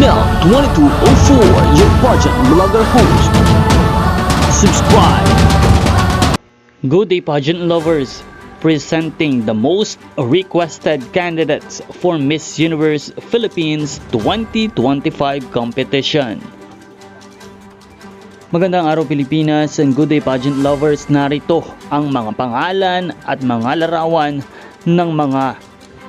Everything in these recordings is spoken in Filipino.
Danielle 2204, your pageant blogger host. Subscribe. Good day, pageant lovers. Presenting the most requested candidates for Miss Universe Philippines 2025 competition. Magandang araw, Pilipinas, and good day, pageant lovers. Narito ang mga pangalan at mga larawan ng mga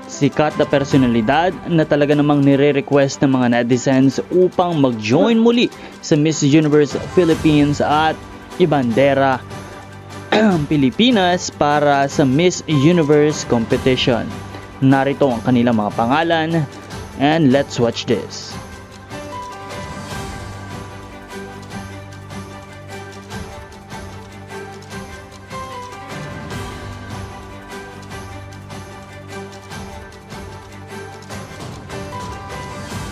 sikat na personalidad na talaga namang nire-request ng mga netizens upang mag-join muli sa Miss Universe Philippines at ibandera ang Pilipinas para sa Miss Universe competition. Narito ang kanilang mga pangalan, and let's watch this.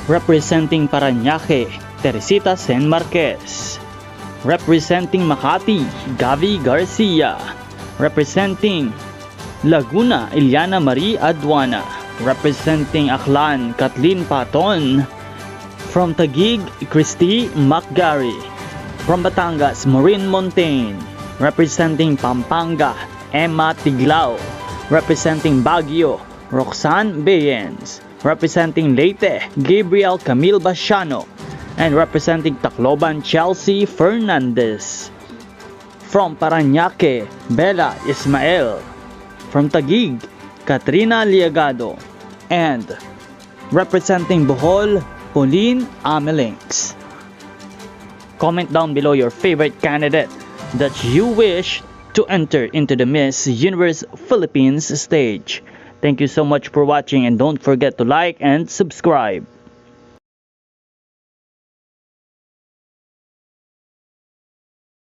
Representing Parañaque, Teresita Sen Marquez. Representing Makati, Gavi Garcia. Representing Laguna, Iliana Marie Aduana. Representing Aklan, Kathleen Paton. From Taguig, Christy McGarry. From Batangas, Maureen Montaigne. Representing Pampanga, Emma Tiglao. Representing Baguio, Roxanne Bayens. Representing Leyte, Gabriel Camille Basiano. And representing Tacloban, Chelsea Fernandez. From Parañaque, Bella Ismael. From Taguig, Katrina Liagado. And representing Bohol, Pauline Amelinks. Comment down below your favorite candidate that you wish to enter into the Miss Universe Philippines stage. Thank you so much for watching, and don't forget to like and subscribe.